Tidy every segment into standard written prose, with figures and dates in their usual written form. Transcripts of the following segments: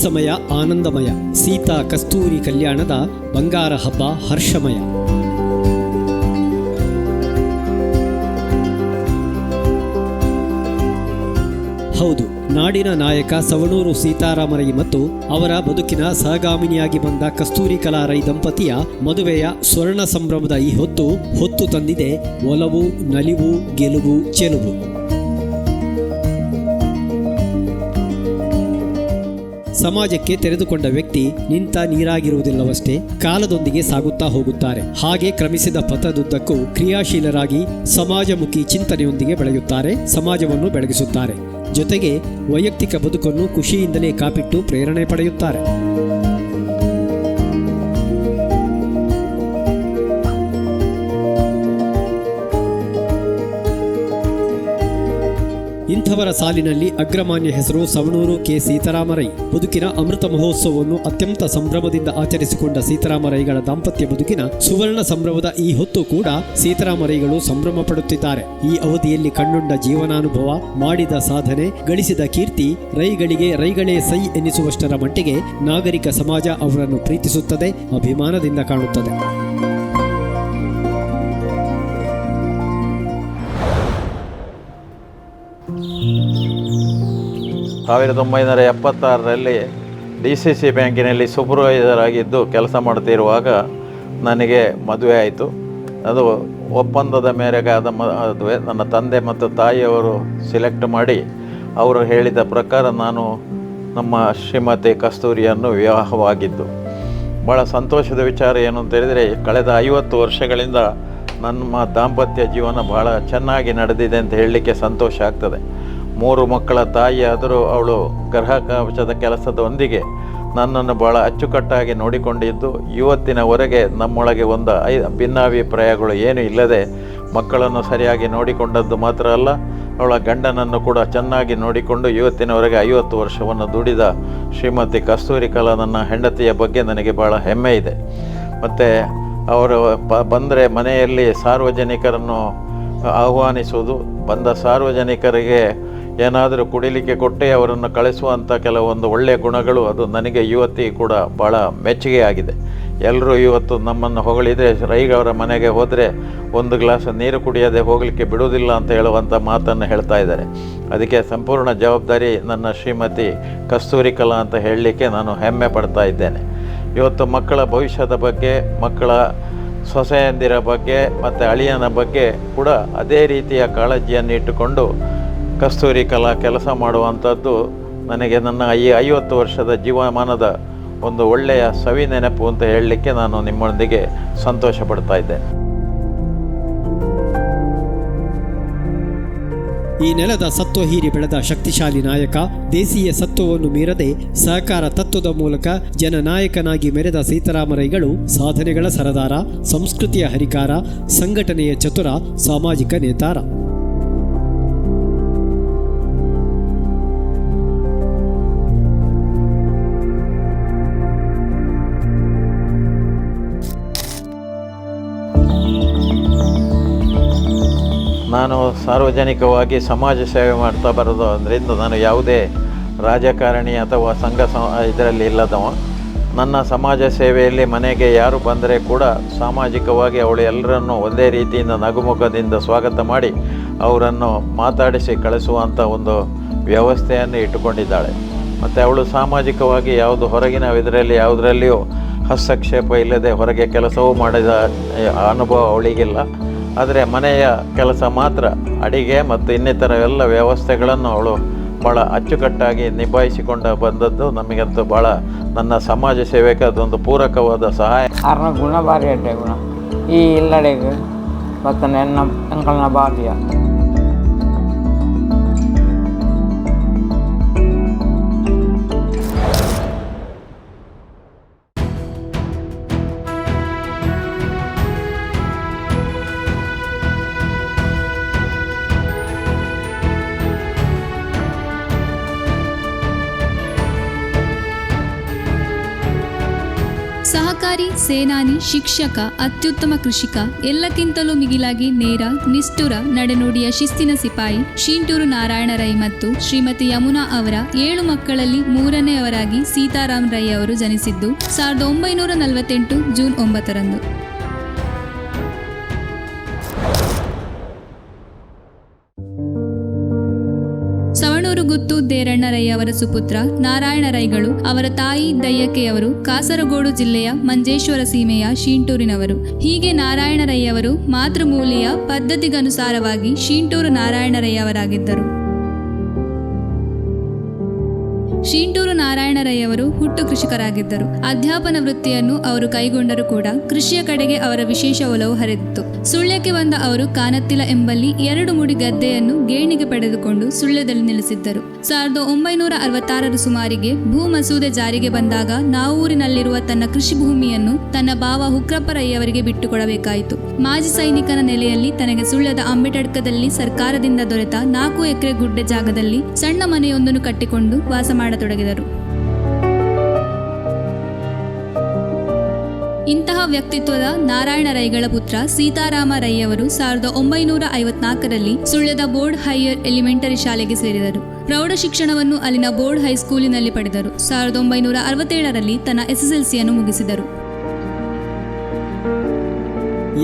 ಸಮಯ ಆನಂದಮಯ. ಸೀತಾ ಕಸ್ತೂರಿ ಕಲ್ಯಾಣದ ಬಂಗಾರ ಹಬ್ಬ ಹರ್ಷಮಯ. ಹೌದು, ನಾಡಿನ ನಾಯಕ ಸವಣೂರು ಸೀತಾರಾಮರೈ ಮತ್ತು ಅವರ ಬದುಕಿನ ಸಹಗಾಮಿನಿಯಾಗಿ ಬಂದ ಕಸ್ತೂರಿ ಕಲಾರೈ ದಂಪತಿಯ ಮದುವೆಯ ಸ್ವರ್ಣ ಸಂಭ್ರಮದ ಈ ಹೊತ್ತು ತಂದಿದೆ ಒಲವು, ನಲಿವು, ಗೆಲುವು, ಚೆಲುವು. ಸಮಾಜಕ್ಕೆ ತೆರೆದುಕೊಂಡ ವ್ಯಕ್ತಿ ನಿಂತ ನೀರಾಗಿರುವುದಿಲ್ಲವಷ್ಟೇ, ಕಾಲದೊಂದಿಗೆ ಸಾಗುತ್ತಾ ಹೋಗುತ್ತಾರೆ. ಹಾಗೆ ಕ್ರಮಿಸಿದ ಪಥದುದ್ದಕ್ಕೂ ಕ್ರಿಯಾಶೀಲರಾಗಿ ಸಮಾಜಮುಖಿ ಚಿಂತನೆಯೊಂದಿಗೆ ಬೆಳೆಯುತ್ತಾರೆ, ಸಮಾಜವನ್ನು ಬೆಳಗಿಸುತ್ತಾರೆ. ಜೊತೆಗೆ ವೈಯಕ್ತಿಕ ಬದುಕನ್ನು ಖುಷಿಯಿಂದಲೇ ಕಾಪಿಟ್ಟು ಪ್ರೇರಣೆ ಪಡೆಯುತ್ತಾರೆ. ಇಂಥವರ ಸಾಲಿನಲ್ಲಿ ಅಗ್ರಮಾನ್ಯ ಹೆಸರು ಸವಣೂರು ಕೆ. ಸೀತಾರಾಮರೈ. ಬದುಕಿನ ಅಮೃತ ಮಹೋತ್ಸವವನ್ನು ಅತ್ಯಂತ ಸಂಭ್ರಮದಿಂದ ಆಚರಿಸಿಕೊಂಡ ಸೀತಾರಾಮರೈಗಳ ದಾಂಪತ್ಯ ಬದುಕಿನ ಸುವರ್ಣ ಸಂಭ್ರಮದ ಈ ಹೊತ್ತು ಕೂಡ ಸೀತಾರಾಮರೈಗಳು ಸಂಭ್ರಮ ಪಡುತ್ತಿದ್ದಾರೆ. ಈ ಅವಧಿಯಲ್ಲಿ ಕಂಡುಂಡ ಜೀವನಾನುಭವ, ಮಾಡಿದ ಸಾಧನೆ, ಗಳಿಸಿದ ಕೀರ್ತಿ ರೈಗಳೇ ಸೈ ಎನ್ನಿಸುವಷ್ಟರ ಮಟ್ಟಿಗೆ ನಾಗರಿಕ ಸಮಾಜ ಅವರನ್ನು ಪ್ರೀತಿಸುತ್ತದೆ, ಅಭಿಮಾನದಿಂದ ಕಾಣುತ್ತದೆ. 1976ರಲ್ಲಿ DCC ಬ್ಯಾಂಕಿನಲ್ಲಿ ಸೂಪರ್ವೈಸರ್ ಆಗಿದ್ದು ಕೆಲಸ ಮಾಡ್ತಿರುವಾಗ ನನಗೆ ಮದುವೆ ಆಯಿತು. ಅದು ಒಪ್ಪಂದದ ಮೇರೆಗೆ ಆದ ಮದುವೆ. ನನ್ನ ತಂದೆ ಮತ್ತು ತಾಯಿಯವರು ಸೆಲೆಕ್ಟ್ ಮಾಡಿ ಅವರು ಹೇಳಿದ ಪ್ರಕಾರ ನಾನು ನಮ್ಮ ಶ್ರೀಮತಿ ಕಸ್ತೂರಿಯನ್ನು ವಿವಾಹವಾಗಿದ್ದು. ಭಾಳ ಸಂತೋಷದ ವಿಚಾರ ಏನು ಅಂತ ಹೇಳಿದರೆ, ಕಳೆದ 50 ವರ್ಷಗಳಿಂದ ನಮ್ಮ ದಾಂಪತ್ಯ ಜೀವನ ಭಾಳ ಚೆನ್ನಾಗಿ ನಡೆದಿದೆ ಅಂತ ಹೇಳಲಿಕ್ಕೆ ಸಂತೋಷ ಆಗ್ತದೆ. 3 ಮಕ್ಕಳ ತಾಯಿಯಾದರೂ ಅವಳು ಗ್ರಾಹಕವಚದ ಕೆಲಸದೊಂದಿಗೆ ನನ್ನನ್ನು ಭಾಳ ಅಚ್ಚುಕಟ್ಟಾಗಿ ನೋಡಿಕೊಂಡಿದ್ದು, ಇವತ್ತಿನವರೆಗೆ ನಮ್ಮೊಳಗೆ ಒಂದು ಭಿನ್ನಾಭಿಪ್ರಾಯಗಳು ಏನೂ ಇಲ್ಲದೆ ಮಕ್ಕಳನ್ನು ಸರಿಯಾಗಿ ನೋಡಿಕೊಂಡದ್ದು ಮಾತ್ರ ಅಲ್ಲ, ಅವಳ ಗಂಡನನ್ನು ಕೂಡ ಚೆನ್ನಾಗಿ ನೋಡಿಕೊಂಡು ಇವತ್ತಿನವರೆಗೆ 50 ವರ್ಷವನ್ನು ದುಡಿದ ಶ್ರೀಮತಿ ಕಸ್ತೂರಿ ಕಲಾ ನನ್ನ ಹೆಂಡತಿಯ ಬಗ್ಗೆ ನನಗೆ ಭಾಳ ಹೆಮ್ಮೆ ಇದೆ. ಮತ್ತು ಅವರು ಬಂದರೆ ಮನೆಯಲ್ಲಿ ಸಾರ್ವಜನಿಕರನ್ನು ಆಹ್ವಾನಿಸುವುದು, ಬಂದ ಸಾರ್ವಜನಿಕರಿಗೆ ಏನಾದರೂ ಕುಡಿಲಿಕ್ಕೆ ಕೊಟ್ಟೆ ಅವರನ್ನು ಕಳಿಸುವಂಥ ಕೆಲವೊಂದು ಒಳ್ಳೆಯ ಗುಣಗಳು, ಅದು ನನಗೆ ಇವತ್ತಿಗೆ ಕೂಡ ಭಾಳ ಮೆಚ್ಚುಗೆಯಾಗಿದೆ. ಎಲ್ಲರೂ ಇವತ್ತು ನಮ್ಮನ್ನು ಹೊಗಳಿದರೆ, ರೈಗವರ ಮನೆಗೆ ಹೋದರೆ 1 ಗ್ಲಾಸ್ ನೀರು ಕುಡಿಯದೆ ಹೋಗಲಿಕ್ಕೆ ಬಿಡುವುದಿಲ್ಲ ಅಂತ ಹೇಳುವಂಥ ಮಾತನ್ನು ಹೇಳ್ತಾ ಇದ್ದಾರೆ. ಅದಕ್ಕೆ ಸಂಪೂರ್ಣ ಜವಾಬ್ದಾರಿ ನನ್ನ ಶ್ರೀಮತಿ ಕಸ್ತೂರಿ ಕಲಾ ಅಂತ ಹೇಳಲಿಕ್ಕೆ ನಾನು ಹೆಮ್ಮೆ ಪಡ್ತಾ ಇದ್ದೇನೆ. ಇವತ್ತು ಮಕ್ಕಳ ಭವಿಷ್ಯದ ಬಗ್ಗೆ, ಮಕ್ಕಳ ಸೊಸೆಯಂದಿರ ಬಗ್ಗೆ ಮತ್ತು ಅಳಿಯನ ಬಗ್ಗೆ ಕೂಡ ಅದೇ ರೀತಿಯ ಕಾಳಜಿಯನ್ನು ಇಟ್ಟುಕೊಂಡು ಕಸ್ತೂರಿ ಕಲಾ ಕೆಲಸ ಮಾಡುವಂಥದ್ದು ನನಗೆ ನನ್ನ ಈ 50 ವರ್ಷದ ಜೀವಮಾನದ ಒಂದು ಒಳ್ಳೆಯ ಸವಿ ನೆನಪು ಅಂತ ಹೇಳಲಿಕ್ಕೆ ನಾನು ನಿಮ್ಮೊಂದಿಗೆ ಸಂತೋಷ ಪಡ್ತಾ ಇದ್ದೇನೆ. ಈ ನೆಲದ ಸತ್ವ ಹೀರಿ ಬೆಳೆದ ಶಕ್ತಿಶಾಲಿ ನಾಯಕ, ದೇಸಿಯ ಸತ್ವವನ್ನು ಮೀರದೆ ಸಹಕಾರ ತತ್ವದ ಮೂಲಕ ಜನನಾಯಕನಾಗಿ ಮೆರೆದ ಸೀತಾರಾಮರೈಗಳು ಸಾಧನೆಗಳ ಸರದಾರ, ಸಂಸ್ಕೃತಿಯ ಹರಿಕಾರ, ಸಂಘಟನೆಯ ಚತುರ, ಸಾಮಾಜಿಕ ನೇತಾರ. ನಾನು ಸಾರ್ವಜನಿಕವಾಗಿ ಸಮಾಜ ಸೇವೆ ಮಾಡ್ತಾ ಬರೋದ್ರಿಂದ ನಾನು ಯಾವುದೇ ರಾಜಕಾರಣಿ ಅಥವಾ ಇದರಲ್ಲಿ ಇಲ್ಲದವ. ನನ್ನ ಸಮಾಜ ಸೇವೆಯಲ್ಲಿ ಮನೆಗೆ ಯಾರು ಬಂದರೆ ಕೂಡ ಸಾಮಾಜಿಕವಾಗಿ ಅವಳು ಎಲ್ಲರನ್ನು ಒಂದೇ ರೀತಿಯಿಂದ ನಗುಮುಖದಿಂದ ಸ್ವಾಗತ ಮಾಡಿ ಅವರನ್ನು ಮಾತಾಡಿಸಿ ಕಳಿಸುವಂಥ ಒಂದು ವ್ಯವಸ್ಥೆಯನ್ನು ಇಟ್ಟುಕೊಂಡಿದ್ದಾಳೆ. ಮತ್ತು ಅವಳು ಸಾಮಾಜಿಕವಾಗಿ ಯಾವುದು ಹೊರಗಿನ ಇದರಲ್ಲಿ ಯಾವುದರಲ್ಲಿಯೂ ಹಸ್ತಕ್ಷೇಪ ಇಲ್ಲದೆ ಹೊರಗೆ ಕೆಲಸವೂ ಮಾಡಿದ ಅನುಭವ ಅವಳಿಗಿಲ್ಲ. ಆದರೆ ಮನೆಯ ಕೆಲಸ ಮಾತ್ರ, ಅಡಿಗೆ ಮತ್ತು ಇನ್ನಿತರ ಎಲ್ಲ ವ್ಯವಸ್ಥೆಗಳನ್ನು ಅವಳು ಭಾಳ ಅಚ್ಚುಕಟ್ಟಾಗಿ ನಿಭಾಯಿಸಿಕೊಂಡು ಬಂದದ್ದು ನಮಗಂತೂ ಭಾಳ ನನ್ನ ಸಮಾಜ ಸೇವೆಗೆ ಅದೊಂದು ಪೂರಕವಾದ ಸಹಾಯ. ಕಾರಣ ಗುಣ ಭಾರಿ ಅಡ್ಡೆ ಗುಣ ಈ ಇಲ್ಲಡೆಗೆ ಮತ್ತು ನನ್ನ ಅಂಕಲ್ನ ಭಾರ್ಯ ಸಹಕಾರಿ, ಸೇನಾನಿ, ಶಿಕ್ಷಕ, ಅತ್ಯುತ್ತಮ ಕೃಷಿಕ, ಎಲ್ಲಕ್ಕಿಂತಲೂ ಮಿಗಿಲಾಗಿ ನೇರ, ನಿಷ್ಠುರ, ನಡೆನುಡಿಯ ಶಿಸ್ತಿನ ಸಿಪಾಯಿ ಶೀಂಟೂರು ನಾರಾಯಣ ರೈ ಮತ್ತು ಶ್ರೀಮತಿ ಯಮುನಾ ಅವರ 7 ಮಕ್ಕಳಲ್ಲಿ 3ನೇಯವರಾಗಿ ಸೀತಾರಾಮ್ ರೈ ಅವರು ಜನಿಸಿದ್ದು 1948 ಜೂನ್ 9ರಂದು. ಸವಣೂರು ಗುತ್ತು ದೇರಣ್ಣ ರೈ ಅವರ ಸುಪುತ್ರ ನಾರಾಯಣ ರೈಗಳು ಅವರ ತಾಯಿ ದಯ್ಯಕೆಯವರು ಕಾಸರಗೋಡು ಜಿಲ್ಲೆಯ ಮಂಜೇಶ್ವರ ಸೀಮೆಯ ಶೀಂಟೂರಿನವರು. ಹೀಗೆ ನಾರಾಯಣ ರೈ ಅವರು ಮಾತೃಮೂಲಿಯ ಪದ್ಧತಿಗನುಸಾರವಾಗಿ ಶೀಂಟೂರು ನಾರಾಯಣ ರೈ ಅವರಾಗಿದ್ದರು. ಶೀಂಟೂರು ನಾರಾಯಣ ರೈ ಅವರು ಹುಟ್ಟು ಕೃಷಿಕರಾಗಿದ್ದರು. ಅಧ್ಯಾಪನ ವೃತ್ತಿಯನ್ನು ಅವರು ಕೈಗೊಂಡರೂ ಕೂಡ ಕೃಷಿಯ ಕಡೆಗೆ ಅವರ ವಿಶೇಷ ಒಲವು ಹರಿದಿತ್ತು. ಸುಳ್ಯಕ್ಕೆ ಬಂದ ಅವರು ಕಾನತ್ತಿಲ ಎಂಬಲ್ಲಿ 2 ಮುಡಿ ಗದ್ದೆಯನ್ನು ಗೇಣಿಗೆ ಪಡೆದುಕೊಂಡು ಸುಳ್ಯದಲ್ಲಿ ನೆಲೆಸಿದ್ದರು. 1966 ಸುಮಾರಿಗೆ ಭೂ ಮಸೂದೆ ಜಾರಿಗೆ ಬಂದಾಗ ನಾವೂರಿನಲ್ಲಿರುವ ತನ್ನ ಕೃಷಿ ಭೂಮಿಯನ್ನು ತನ್ನ ಭಾವ ಹುಕ್ರಪ್ಪ ರೈಯವರಿಗೆ ಬಿಟ್ಟುಕೊಡಬೇಕಾಯಿತು. ಮಾಜಿ ಸೈನಿಕನ ನೆಲೆಯಲ್ಲಿ ತನಗೆ ಸುಳ್ಯದ ಅಂಬೇಟಡ್ಕದಲ್ಲಿ ಸರ್ಕಾರದಿಂದ ದೊರೆತ 4 ಎಕರೆ ಗುಡ್ಡೆ ಜಾಗದಲ್ಲಿ ಸಣ್ಣ ಮನೆಯೊಂದನ್ನು ಕಟ್ಟಿಕೊಂಡು ವಾಸ ಮಾಡತೊಡಗಿದರು. ಇಂತಹ ವ್ಯಕ್ತಿತ್ವದ ನಾರಾಯಣ ರೈಗಳ ಪುತ್ರ ಸೀತಾರಾಮ ರೈಯವರು 1954ರಲ್ಲಿ ಸುಳ್ಯದ ಬೋರ್ಡ್ ಹೈಯರ್ ಎಲಿಮೆಂಟರಿ ಶಾಲೆಗೆ ಸೇರಿದರು. ಪ್ರೌಢ ಶಿಕ್ಷಣವನ್ನು ಅಲ್ಲಿನ ಬೋರ್ಡ್ ಹೈಸ್ಕೂಲಿನಲ್ಲಿ ಪಡೆದರು. 1967ರಲ್ಲಿ ತನ್ನ SSLCಯನ್ನು ಮುಗಿಸಿದರು.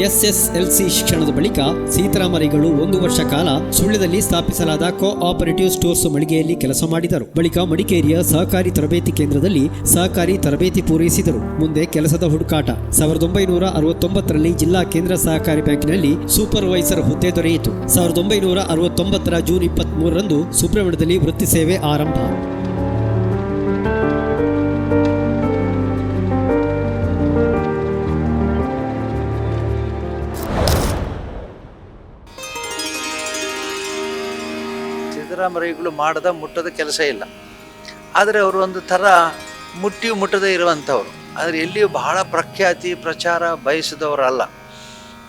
SSLC ಶಿಕ್ಷಣದ ಬಳಿಕ ಸೀತಾರಾಮರೈಗಳು 1 ವರ್ಷ ಕಾಲ ಸುಳ್ಯದಲ್ಲಿ ಸ್ಥಾಪಿಸಲಾದ ಕೋಆಪರೇಟಿವ್ ಸ್ಟೋರ್ಸ್ ಮಳಿಗೆಯಲ್ಲಿ ಕೆಲಸ ಮಾಡಿದರು. ಬಳಿಕ ಮಡಿಕೇರಿಯ ಸಹಕಾರಿ ತರಬೇತಿ ಕೇಂದ್ರದಲ್ಲಿ ಸಹಕಾರಿ ತರಬೇತಿ ಪೂರೈಸಿದರು. ಮುಂದೆ ಕೆಲಸದ ಹುಡುಕಾಟ. 1969ರಲ್ಲಿ ಜಿಲ್ಲಾ ಕೇಂದ್ರ ಸಹಕಾರಿ ಬ್ಯಾಂಕಿನಲ್ಲಿ ಸೂಪರ್ವೈಸರ್ ಹುದ್ದೆ ದೊರೆಯಿತು. 1969ರ ಜೂನ್ 23ರಂದು ಸುಬ್ರಹ್ಮಣ್ಯದಲ್ಲಿ ವೃತ್ತಿ ಸೇವೆ ಆರಂಭ. ಸಿದ್ದರಾಮರೈಗಳು ಮಾಡದ ಮುಟ್ಟದ ಕೆಲಸ ಇಲ್ಲ. ಆದರೆ ಅವರು ಒಂದು ಥರ ಮುಟ್ಟಿಯೂ ಮುಟ್ಟದೇ ಇರುವಂಥವ್ರು. ಆದರೆ ಎಲ್ಲಿಯೂ ಬಹಳ ಪ್ರಖ್ಯಾತಿ ಪ್ರಚಾರ ಬಯಸಿದವರಲ್ಲ.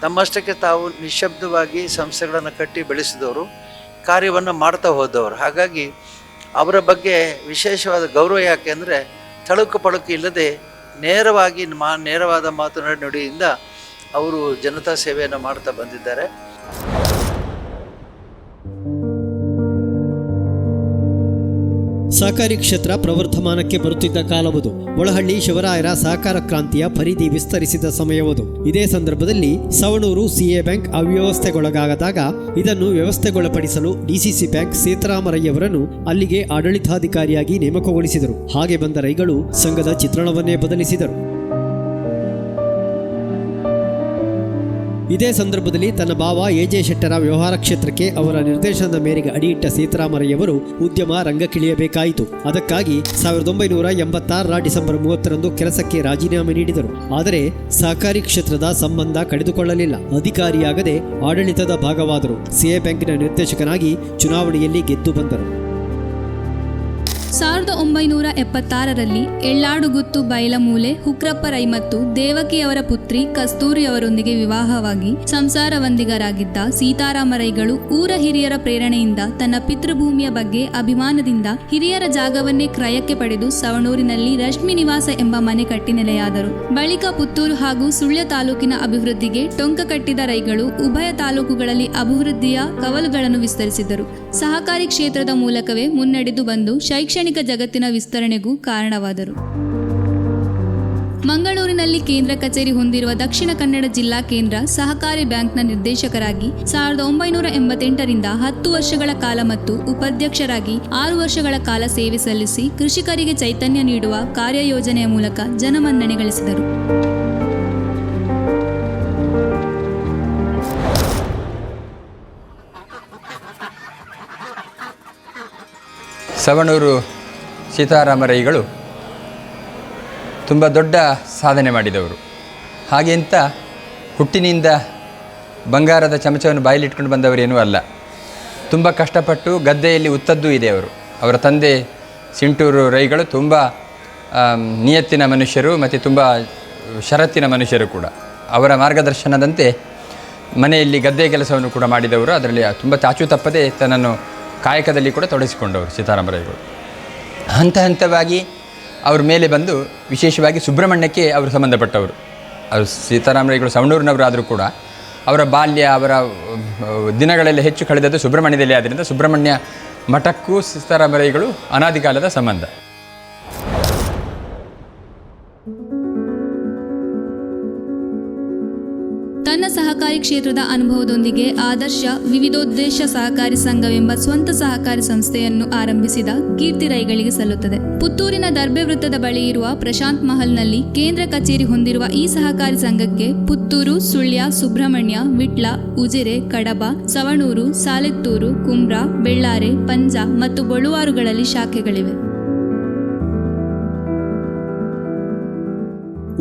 ತಮ್ಮಷ್ಟಕ್ಕೆ ತಾವು ನಿಶ್ಶಬ್ದವಾಗಿ ಸಂಸ್ಥೆಗಳನ್ನು ಕಟ್ಟಿ ಬೆಳೆಸಿದವರು, ಕಾರ್ಯವನ್ನು ಮಾಡ್ತಾ ಹೋದವರು. ಹಾಗಾಗಿ ಅವರ ಬಗ್ಗೆ ವಿಶೇಷವಾದ ಗೌರವ ಯಾಕೆ ಅಂದರೆ ತಳುಕು ಪಳುಕು ಇಲ್ಲದೆ ನೇರವಾದ ಮಾತು ನುಡಿಯಿಂದ ಅವರು ಜನತಾ ಸೇವೆಯನ್ನು ಮಾಡ್ತಾ ಬಂದಿದ್ದಾರೆ. ಸಹಕಾರಿ ಕ್ಷೇತ್ರ ಪ್ರವರ್ಧಮಾನಕ್ಕೆ ಬರುತ್ತಿದ್ದ ಕಾಲವದು. ಒಳಹಳ್ಳಿ ಶಿವರಾಯರ ಸಹಕಾರ ಕ್ರಾಂತಿಯ ಪರಿಧಿ ವಿಸ್ತರಿಸಿದ ಸಮಯವದು. ಇದೇ ಸಂದರ್ಭದಲ್ಲಿ ಸವಣೂರು CA ಬ್ಯಾಂಕ್ ಅವ್ಯವಸ್ಥೆಗೊಳಗಾದಾಗ ಇದನ್ನು ವ್ಯವಸ್ಥೆಗೊಳಪಡಿಸಲು DCC ಬ್ಯಾಂಕ್ ಸೀತಾರಾಮರೈಯವರನ್ನು ಅಲ್ಲಿಗೆ ಆಡಳಿತಾಧಿಕಾರಿಯಾಗಿ ನೇಮಕಗೊಳಿಸಿದರು. ಹಾಗೆ ಬಂದ ರೈಗಳು ಸಂಘದ ಚಿತ್ರಣವನ್ನೇ ಬದಲಿಸಿದರು. ಇದೇ ಸಂದರ್ಭದಲ್ಲಿ ತನ್ನ ಭಾವ AJ ಶೆಟ್ಟರ ವ್ಯವಹಾರ ಕ್ಷೇತ್ರಕ್ಕೆ ಅವರ ನಿರ್ದೇಶನದ ಮೇರೆಗೆ ಅಡಿಯಿಟ್ಟ ಸೀತಾರಾಮರೈಯವರು ಉದ್ಯಮ ರಂಗಕ್ಕಿಳಿಯಬೇಕಾಯಿತು. ಅದಕ್ಕಾಗಿ 1986ರ ಡಿಸೆಂಬರ್ 30ರಂದು ಕೆಲಸಕ್ಕೆ ರಾಜೀನಾಮೆ ನೀಡಿದರು. ಆದರೆ ಸಹಕಾರಿ ಕ್ಷೇತ್ರದ ಸಂಬಂಧ ಕಡಿದುಕೊಳ್ಳಲಿಲ್ಲ. ಅಧಿಕಾರಿಯಾಗದೆ ಆಡಳಿತದ ಭಾಗವಾದರು. CA ಬ್ಯಾಂಕಿನ ನಿರ್ದೇಶಕನಾಗಿ ಚುನಾವಣೆಯಲ್ಲಿ ಗೆದ್ದು ಬಂದರು. 1976ರಲ್ಲಿ ಎಳ್ಳಾಡುಗುತ್ತು ಬೈಲಮೂಲೆ ಹುಕ್ರಪ್ಪ ರೈ ಮತ್ತು ದೇವಕಿಯವರ ಪುತ್ರಿ ಕಸ್ತೂರಿ ಅವರೊಂದಿಗೆ ವಿವಾಹವಾಗಿ ಸಂಸಾರವಂದಿಗರಾಗಿದ್ದ ಸೀತಾರಾಮರೈಗಳು ಊರ ಹಿರಿಯರ ಪ್ರೇರಣೆಯಿಂದ ತನ್ನ ಪಿತೃಭೂಮಿಯ ಬಗ್ಗೆ ಅಭಿಮಾನದಿಂದ ಹಿರಿಯರ ಜಾಗವನ್ನೇ ಕ್ರಯಕ್ಕೆ ಪಡೆದು ಸವಣೂರಿನಲ್ಲಿ ರಶ್ಮಿ ನಿವಾಸ ಎಂಬ ಮನೆ ಕಟ್ಟಿ ನೆಲೆಯಾದರು. ಬಳಿಕ ಪುತ್ತೂರು ಹಾಗೂ ಸುಳ್ಯ ತಾಲೂಕಿನ ಅಭಿವೃದ್ಧಿಗೆ ಟೊಂಕ ಕಟ್ಟಿದ ರೈಗಳು ಉಭಯ ತಾಲೂಕುಗಳಲ್ಲಿ ಅಭಿವೃದ್ಧಿಯ ಕವಲುಗಳನ್ನು ವಿಸ್ತರಿಸಿದರು. ಸಹಕಾರಿ ಕ್ಷೇತ್ರದ ಮೂಲಕವೇ ಮುನ್ನಡೆದು ಬಂದು ಶೈಕ್ಷಣಿಕ ಜಗತ್ತಿನ ವಿಸ್ತರಣೆಗೂ ಕಾರಣವಾದರು. ಮಂಗಳೂರಿನಲ್ಲಿ ಕೇಂದ್ರ ಕಚೇರಿ ಹೊಂದಿರುವ ದಕ್ಷಿಣ ಕನ್ನಡ ಜಿಲ್ಲಾ ಕೇಂದ್ರ ಸಹಕಾರಿ ಬ್ಯಾಂಕ್ನ ನಿರ್ದೇಶಕರಾಗಿ 1988ರಿಂದ 10 ವರ್ಷಗಳ ಕಾಲ ಮತ್ತು ಉಪಾಧ್ಯಕ್ಷರಾಗಿ 6 ವರ್ಷಗಳ ಕಾಲ ಸೇವೆ ಸಲ್ಲಿಸಿ ಕೃಷಿಕರಿಗೆ ಚೈತನ್ಯ ನೀಡುವ ಕಾರ್ಯಯೋಜನೆಯ ಮೂಲಕ ಜನಮನ್ನಣೆ ಗಳಿಸಿದರು. ಸವಣೂರು ಸೀತಾರಾಮರೈಗಳು ತುಂಬ ದೊಡ್ಡ ಸಾಧನೆ ಮಾಡಿದವರು. ಹಾಗೆಂತ ಹುಟ್ಟಿನಿಂದ ಬಂಗಾರದ ಚಮಚವನ್ನು ಬಾಯಲ್ಲಿಟ್ಕೊಂಡು ಬಂದವರೇನೂ ಅಲ್ಲ. ತುಂಬ ಕಷ್ಟಪಟ್ಟು ಗದ್ದೆಯಲ್ಲಿ ಉತ್ತದ್ದೂ ಇದೆ ಅವರು. ಅವರ ತಂದೆ ಸಿಂಟೂರು ರೈಗಳು ತುಂಬ ನಿಯತ್ತಿನ ಮನುಷ್ಯರು ಮತ್ತು ತುಂಬ ಷರತ್ತಿನ ಮನುಷ್ಯರು ಕೂಡ. ಅವರ ಮಾರ್ಗದರ್ಶನದಂತೆ ಮನೆಯಲ್ಲಿ ಗದ್ದೆ ಕೆಲಸವನ್ನು ಕೂಡ ಮಾಡಿದವರು. ಅದರಲ್ಲಿ ತುಂಬ ಚಾಚು ತಪ್ಪದೆ ತನ್ನನ್ನು ಕಾಯಕದಲ್ಲಿ ಕೂಡ ತೊಡಗಿಸಿಕೊಂಡವರು ಸೀತಾರಾಮರೈಗಳು. ಹಂತ ಹಂತವಾಗಿ ಅವ್ರ ಮೇಲೆ ಬಂದು ವಿಶೇಷವಾಗಿ ಸುಬ್ರಹ್ಮಣ್ಯಕ್ಕೆ ಅವರು ಸಂಬಂಧಪಟ್ಟವರು. ಅವರು ಸೀತಾರಾಮರೈಗಳು ಸವಣೂರಿನವರಾದರೂ ಕೂಡ ಅವರ ಬಾಲ್ಯ, ಅವರ ದಿನಗಳೆಲ್ಲ ಹೆಚ್ಚು ಕಳೆದದ್ದು ಸುಬ್ರಹ್ಮಣ್ಯದಲ್ಲಿ. ಆದ್ದರಿಂದ ಸುಬ್ರಹ್ಮಣ್ಯ ಮಠಕ್ಕೂ ಸೀತಾರಾಮರೈಗಳು ಅನಾದಿ ಕಾಲದ ಸಂಬಂಧ. ತನ್ನ ಸಹಕಾರಿ ಕ್ಷೇತ್ರದ ಅನುಭವದೊಂದಿಗೆ ಆದರ್ಶ ವಿವಿಧೋದ್ದೇಶ ಸಹಕಾರಿ ಸಂಘವೆಂಬ ಸ್ವಂತ ಸಹಕಾರಿ ಸಂಸ್ಥೆಯನ್ನು ಆರಂಭಿಸಿದ ಕೀರ್ತಿ ರೈಗಳಿಗೆ ಸಲ್ಲುತ್ತದೆ. ಪುತ್ತೂರಿನ ದರ್ಬೆ ವೃತ್ತದ ಬಳಿ ಇರುವ ಪ್ರಶಾಂತ್ ಮಹಲ್ನಲ್ಲಿ ಕೇಂದ್ರ ಕಚೇರಿ ಹೊಂದಿರುವ ಈ ಸಹಕಾರಿ ಸಂಘಕ್ಕೆ ಪುತ್ತೂರು, ಸುಳ್ಯ, ಸುಬ್ರಹ್ಮಣ್ಯ, ವಿಟ್ಲ, ಉಜಿರೆ, ಕಡಬ, ಸವಣೂರು, ಸಾಲೆತ್ತೂರು, ಕುಮ್ರ, ಬೆಳ್ಳಾರೆ, ಪಂಜ ಮತ್ತು ಬಳುವಾರುಗಳಲ್ಲಿ ಶಾಖೆಗಳಿವೆ.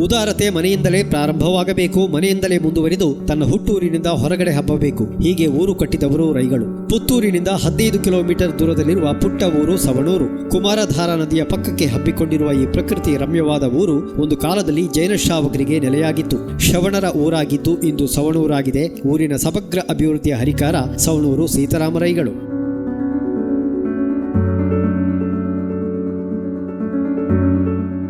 ಉದಾರತೆ ಮನೆಯಿಂದಲೇ ಪ್ರಾರಂಭವಾಗಬೇಕು, ಮನೆಯಿಂದಲೇ ಮುಂದುವರಿದು ತನ್ನ ಹುಟ್ಟೂರಿನಿಂದ ಹೊರಗಡೆ ಹಬ್ಬಬೇಕು. ಹೀಗೆ ಊರು ಕಟ್ಟಿದವರು ರೈಗಳು. ಪುತ್ತೂರಿನಿಂದ 15 ಕಿಲೋಮೀಟರ್ ದೂರದಲ್ಲಿರುವ ಪುಟ್ಟ ಊರು ಸವಣೂರು. ಕುಮಾರಧಾರಾ ನದಿಯ ಪಕ್ಕಕ್ಕೆ ಹಬ್ಬಿಕೊಂಡಿರುವ ಈ ಪ್ರಕೃತಿ ರಮ್ಯವಾದ ಊರು ಒಂದು ಕಾಲದಲ್ಲಿ ಜೈನ ಶ್ರಾವಕರಿಗೆ ನೆಲೆಯಾಗಿತ್ತು. ಶ್ರವಣರ ಊರಾಗಿದ್ದು ಇಂದು ಸವಣೂರಾಗಿದೆ. ಊರಿನ ಸಮಗ್ರ ಅಭಿವೃದ್ಧಿಯ ಹರಿಕಾರ ಸವಣೂರು ಸೀತಾರಾಮರೈಗಳು.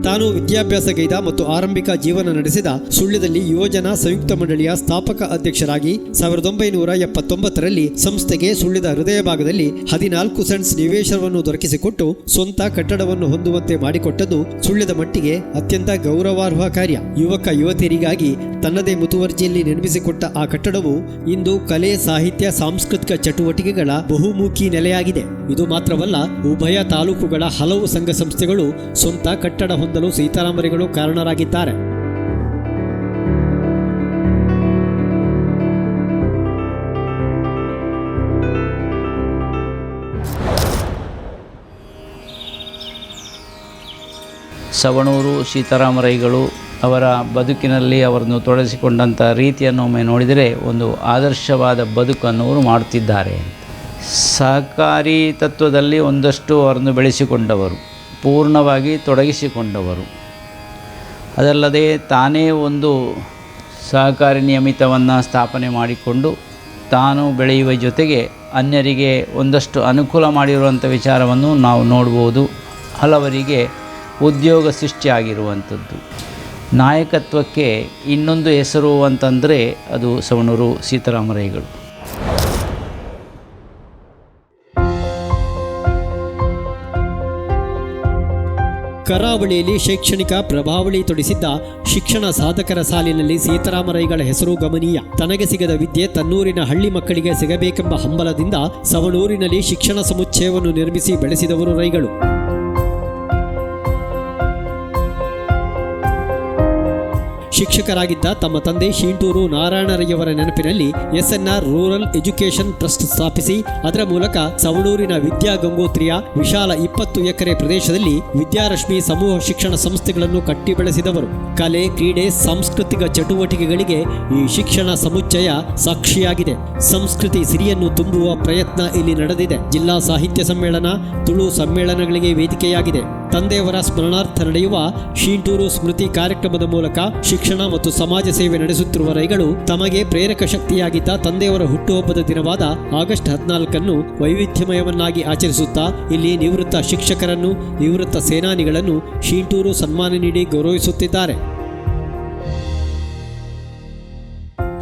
ತಾನು ವಿದ್ಯಾಭ್ಯಾಸಗೈದ ಮತ್ತು ಆರಂಭಿಕ ಜೀವನ ನಡೆಸಿದ ಸುಳ್ಯದಲ್ಲಿ ಯುವಜನ ಸಂಯುಕ್ತ ಮಂಡಳಿಯ ಸ್ಥಾಪಕ ಅಧ್ಯಕ್ಷರಾಗಿ 1979ರಲ್ಲಿ ಸಂಸ್ಥೆಗೆ ಸುಳ್ಯದ ಹೃದಯ ಭಾಗದಲ್ಲಿ 14 ಸೆಂಟ್ಸ್ ನಿವೇಶನವನ್ನು ದೊರಕಿಸಿಕೊಟ್ಟು ಸ್ವಂತ ಕಟ್ಟಡವನ್ನು ಹೊಂದುವಂತೆ ಮಾಡಿಕೊಟ್ಟದ್ದು ಸುಳ್ಯದ ಮಟ್ಟಿಗೆ ಅತ್ಯಂತ ಗೌರವಾರ್ಹ ಕಾರ್ಯ. ಯುವಕ ಯುವತಿಯರಿಗಾಗಿ ತನ್ನದೇ ಮುತುವರ್ಜಿಯಲ್ಲಿ ನಿರ್ಮಿಸಿಕೊಟ್ಟ ಆ ಕಟ್ಟಡವು ಇಂದು ಕಲೆ, ಸಾಹಿತ್ಯ, ಸಾಂಸ್ಕೃತಿಕ ಚಟುವಟಿಕೆಗಳ ಬಹುಮುಖಿ ನೆಲೆಯಾಗಿದೆ. ಇದು ಮಾತ್ರವಲ್ಲ, ಉಭಯ ತಾಲೂಕುಗಳ ಹಲವು ಸಂಘ ಸಂಸ್ಥೆಗಳು ಸ್ವಂತ ಕಟ್ಟಡ ಹೊಂದಲು ಸೀತಾರಾಮರೈಗಳು ಕಾರಣರಾಗಿದ್ದಾರೆ. ಸವಣೂರು ಸೀತಾರಾಮರೈಗಳು ಅವರ ಬದುಕಿನಲ್ಲಿ ಅವರನ್ನು ತೊಡಗಿಸಿಕೊಂಡಂಥ ರೀತಿಯನ್ನು ಒಮ್ಮೆ ನೋಡಿದರೆ ಒಂದು ಆದರ್ಶವಾದ ಬದುಕನ್ನು ಅವರು ಮಾಡುತ್ತಿದ್ದಾರೆ. ಸಹಕಾರಿ ತತ್ವದಲ್ಲಿ ಒಂದಷ್ಟು ಅವರನ್ನು ಬೆಳೆಸಿಕೊಂಡವರು, ಪೂರ್ಣವಾಗಿ ತೊಡಗಿಸಿಕೊಂಡವರು. ಅದಲ್ಲದೆ ತಾನೇ ಒಂದು ಸಹಕಾರಿ ನಿಯಮಿತವನ್ನು ಸ್ಥಾಪನೆ ಮಾಡಿಕೊಂಡು ತಾನು ಬೆಳೆಯುವ ಜೊತೆಗೆ ಅನ್ಯರಿಗೆ ಒಂದಷ್ಟು ಅನುಕೂಲ ಮಾಡಿರುವಂಥ ವಿಚಾರವನ್ನು ನಾವು ನೋಡ್ಬೋದು. ಹಲವರಿಗೆ ಉದ್ಯೋಗ ಸೃಷ್ಟಿಯಾಗಿರುವಂಥದ್ದು. ನಾಯಕತ್ವಕ್ಕೆ ಇನ್ನೊಂದು ಹೆಸರು ಅಂತಂದರೆ ಅದು ಸವಣೂರು ಸೀತಾರಾಮರೈಗಳು. ಕರಾವಳಿಯಲ್ಲಿ ಶೈಕ್ಷಣಿಕ ಪ್ರಭಾವಳಿ ತೊಡಿಸಿದ್ದ ಶಿಕ್ಷಣ ಸಾಧಕರ ಸಾಲಿನಲ್ಲಿ ಸೀತಾರಾಮರೈಗಳ ಹೆಸರು ಗಮನೀಯ. ತನಗೆ ಸಿಗದ ವಿದ್ಯೆ ತನ್ನೂರಿನ ಹಳ್ಳಿ ಮಕ್ಕಳಿಗೆ ಸಿಗಬೇಕೆಂಬ ಹಂಬಲದಿಂದ ಸವಣೂರಿನಲ್ಲಿ ಶಿಕ್ಷಣ ಸಮುಚ್ಚಯವನ್ನು ನಿರ್ಮಿಸಿ ಬೆಳೆಸಿದವರು ರೈಗಳು. ಶಿಕ್ಷಕರಾಗಿದ್ದ ತಮ್ಮ ತಂದೆ ಶೀಂಟೂರು ನಾರಾಯಣರಯ್ಯವರ ನೆನಪಿನಲ್ಲಿ SNR ರೂರಲ್ ಎಜುಕೇಷನ್ ಟ್ರಸ್ಟ್ ಸ್ಥಾಪಿಸಿ ಅದರ ಮೂಲಕ ಸವಣೂರಿನ ವಿದ್ಯಾ ಗಂಗೋತ್ರಿಯ ವಿಶಾಲ 20 ಎಕರೆ ಪ್ರದೇಶದಲ್ಲಿ ವಿದ್ಯಾರಶ್ಮಿ ಸಮೂಹ ಶಿಕ್ಷಣ ಸಂಸ್ಥೆಗಳನ್ನು ಕಟ್ಟಿ ಬೆಳೆಸಿದವರು. ಕಲೆ, ಕ್ರೀಡೆ, ಸಾಂಸ್ಕೃತಿಕ ಚಟುವಟಿಕೆಗಳಿಗೆ ಈ ಶಿಕ್ಷಣ ಸಮುಚ್ಚಯ ಸಾಕ್ಷಿಯಾಗಿದೆ. ಸಂಸ್ಕೃತಿ ಸಿರಿಯನ್ನು ತುಂಬುವ ಪ್ರಯತ್ನ ಇಲ್ಲಿ ನಡೆದಿದೆ. ಜಿಲ್ಲಾ ಸಾಹಿತ್ಯ ಸಮ್ಮೇಳನ, ತುಳು ಸಮ್ಮೇಳನಗಳಿಗೆ ವೇದಿಕೆಯಾಗಿದೆ. ತಂದೆಯವರ ಸ್ಮರಣಾರ್ಥ ನಡೆಯುವ ಶೀಂಟೂರು ಸ್ಮೃತಿ ಕಾರ್ಯಕ್ರಮದ ಮೂಲಕ ಶಿಕ್ಷಣ ಮತ್ತು ಸಮಾಜ ಸೇವೆ ನಡೆಸುತ್ತಿರುವ ರೈಗಳು ತಮಗೆ ಪ್ರೇರಕ ಶಕ್ತಿಯಾಗಿದ್ದ ತಂದೆಯವರ ಹುಟ್ಟುಹಬ್ಬದ ದಿನವಾದ ಆಗಸ್ಟ್ 14 ವೈವಿಧ್ಯಮಯವನ್ನಾಗಿ ಆಚರಿಸುತ್ತಾ ಇಲ್ಲಿ ನಿವೃತ್ತ ಶಿಕ್ಷಕರನ್ನು, ನಿವೃತ್ತ ಸೇನಾನಿಗಳನ್ನು ಶೀಂಟೂರು ಸನ್ಮಾನ ನೀಡಿ ಗೌರವಿಸುತ್ತಿದ್ದಾರೆ.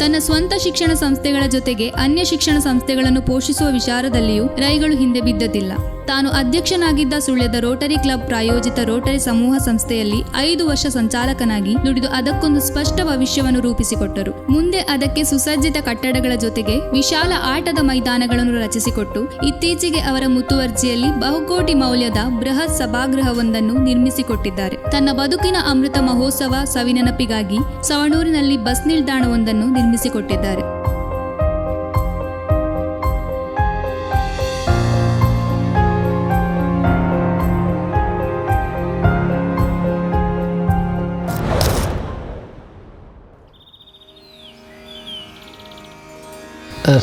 ತನ್ನ ಸ್ವಂತ ಶಿಕ್ಷಣ ಸಂಸ್ಥೆಗಳ ಜೊತೆಗೆ ಅನ್ಯ ಶಿಕ್ಷಣ ಸಂಸ್ಥೆಗಳನ್ನು ಪೋಷಿಸುವ ವಿಚಾರದಲ್ಲಿಯೂ ರೈಗಳು ಹಿಂದೆ ಬಿದ್ದದಿಲ್ಲ. ತಾನು ಅಧ್ಯಕ್ಷನಾಗಿದ್ದ ಸುಳ್ಯದ ರೋಟರಿ ಕ್ಲಬ್ ಪ್ರಾಯೋಜಿತ ರೋಟರಿ ಸಮೂಹ ಸಂಸ್ಥೆಯಲ್ಲಿ 5 ವರ್ಷ ಸಂಚಾಲಕನಾಗಿ ದುಡಿದು ಅದಕ್ಕೊಂದು ಸ್ಪಷ್ಟ ಭವಿಷ್ಯವನ್ನು ರೂಪಿಸಿಕೊಟ್ಟರು. ಮುಂದೆ ಅದಕ್ಕೆ ಸುಸಜ್ಜಿತ ಕಟ್ಟಡಗಳ ಜೊತೆಗೆ ವಿಶಾಲ ಆಟದ ಮೈದಾನಗಳನ್ನು ರಚಿಸಿಕೊಟ್ಟು ಇತ್ತೀಚೆಗೆ ಅವರ ಮುತುವರ್ಜಿಯಲ್ಲಿ ಬಹುಕೋಟಿ ಮೌಲ್ಯದ ಬೃಹತ್ ಸಭಾಗೃಹವೊಂದನ್ನು ನಿರ್ಮಿಸಿಕೊಟ್ಟಿದ್ದಾರೆ. ತನ್ನ ಬದುಕಿನ ಅಮೃತ ಮಹೋತ್ಸವ ಸವಿನೆನಪಿಗಾಗಿ ಸವಣೂರಿನಲ್ಲಿ ಬಸ್ ನಿಲ್ದಾಣವೊಂದನ್ನು ನಿರ್ಮಿಸಿಕೊಟ್ಟಿದ್ದಾರೆ.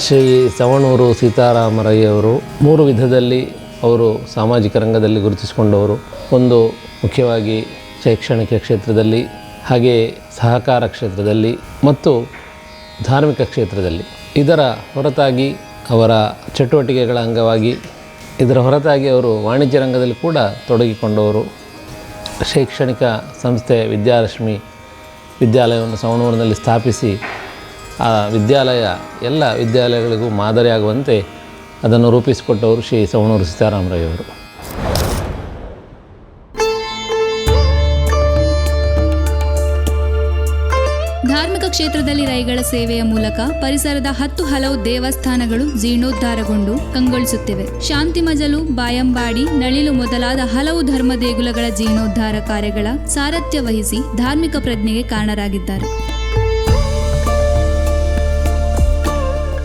ಶ್ರೀ ಸವಣೂರು ಸೀತಾರಾಮರಯ್ಯವರು 3 ವಿಧದಲ್ಲಿ ಅವರು ಸಾಮಾಜಿಕ ರಂಗದಲ್ಲಿ ಗುರುತಿಸಿಕೊಂಡವರು. ಒಂದು ಮುಖ್ಯವಾಗಿ ಶೈಕ್ಷಣಿಕ ಕ್ಷೇತ್ರದಲ್ಲಿ, ಹಾಗೆ ಸಹಕಾರ ಕ್ಷೇತ್ರದಲ್ಲಿ ಮತ್ತು ಧಾರ್ಮಿಕ ಕ್ಷೇತ್ರದಲ್ಲಿ. ಇದರ ಹೊರತಾಗಿ ಅವರ ಚಟುವಟಿಕೆಗಳ ಅಂಗವಾಗಿ ಇದರ ಹೊರತಾಗಿ ಅವರು ವಾಣಿಜ್ಯ ರಂಗದಲ್ಲಿ ಕೂಡ ತೊಡಗಿಕೊಂಡವರು. ಶೈಕ್ಷಣಿಕ ಸಂಸ್ಥೆ ವಿದ್ಯಾರಶ್ಮಿ ವಿದ್ಯಾಲಯವನ್ನು ಸವಣೂರಿನಲ್ಲಿ ಸ್ಥಾಪಿಸಿ ಆ ವಿದ್ಯಾಲಯ ಎಲ್ಲ ವಿದ್ಯಾಲಯಗಳಿಗೂ ಮಾದರಿಯಾಗುವಂತೆ ಅದನ್ನು ರೂಪಿಸಿಕೊಟ್ಟವರು ಶ್ರೀ ಸವಣೂರು ಸೀತಾರಾಮರಯ್ಯವರು. ಧಾರ್ಮಿಕ ಕ್ಷೇತ್ರದಲ್ಲಿ ರೈಗಳ ಸೇವೆಯ ಮೂಲಕ ಪರಿಸರದ 10 ಹಲವು ದೇವಸ್ಥಾನಗಳು ಜೀರ್ಣೋದ್ಧಾರಗೊಂಡು ಕಂಗೊಳಿಸುತ್ತಿವೆ. ಶಾಂತಿ ಮಜಲು, ಬಾಯಂಬಾಡಿ, ನಳಿಲು ಮೊದಲಾದ ಹಲವು ಧರ್ಮ ದೇಗುಲಗಳ ಜೀರ್ಣೋದ್ಧಾರ ಕಾರ್ಯಗಳ ಸಾರಥ್ಯ ವಹಿಸಿ ಧಾರ್ಮಿಕ ಪ್ರಜ್ಞೆಗೆ ಕಾರಣರಾಗಿದ್ದಾರೆ.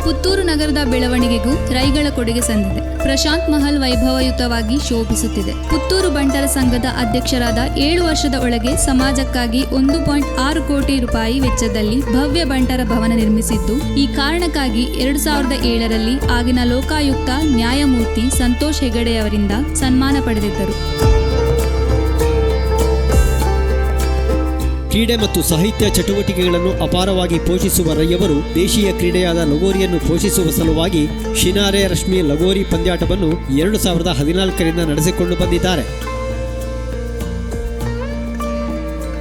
ಪುತ್ತೂರು ನಗರದ ಬೆಳವಣಿಗೆಗೂ ರೈಗಳ ಕೊಡುಗೆ ಸಂದಿದೆ. ಪ್ರಶಾಂತ್ ಮಹಲ್ ವೈಭವಯುತವಾಗಿ ಶೋಭಿಸುತ್ತಿದೆ. ಪುತ್ತೂರು ಬಂಟರ ಸಂಘದ ಅಧ್ಯಕ್ಷರಾದ 7 ವರ್ಷದ ಒಳಗೆ ಸಮಾಜಕ್ಕಾಗಿ 1.6 ಕೋಟಿ ರೂಪಾಯಿ ವೆಚ್ಚದಲ್ಲಿ ಭವ್ಯ ಬಂಟರ ಭವನ ನಿರ್ಮಿಸಿದ್ದು, ಈ ಕಾರಣಕ್ಕಾಗಿ 2007ರಲ್ಲಿ ಆಗಿನ ಲೋಕಾಯುಕ್ತ ನ್ಯಾಯಮೂರ್ತಿ ಸಂತೋಷ್ ಹೆಗಡೆಯವರಿಂದ ಸನ್ಮಾನ ಪಡೆದಿದ್ದರು. ಕ್ರೀಡೆ ಮತ್ತು ಸಾಹಿತ್ಯ ಚಟುವಟಿಕೆಗಳನ್ನು ಅಪಾರವಾಗಿ ಪೋಷಿಸುವ ರೈಯವರು ದೇಶೀಯ ಕ್ರೀಡೆಯಾದ ಲಗೋರಿಯನ್ನು ಪೋಷಿಸುವ ಸಲುವಾಗಿ ಶಿನಾರೆ ರಶ್ಮಿ ಲಗೋರಿ ಪಂದ್ಯಾಟವನ್ನು 2014ರಿಂದ ನಡೆಸಿಕೊಂಡು ಬಂದಿದ್ದಾರೆ.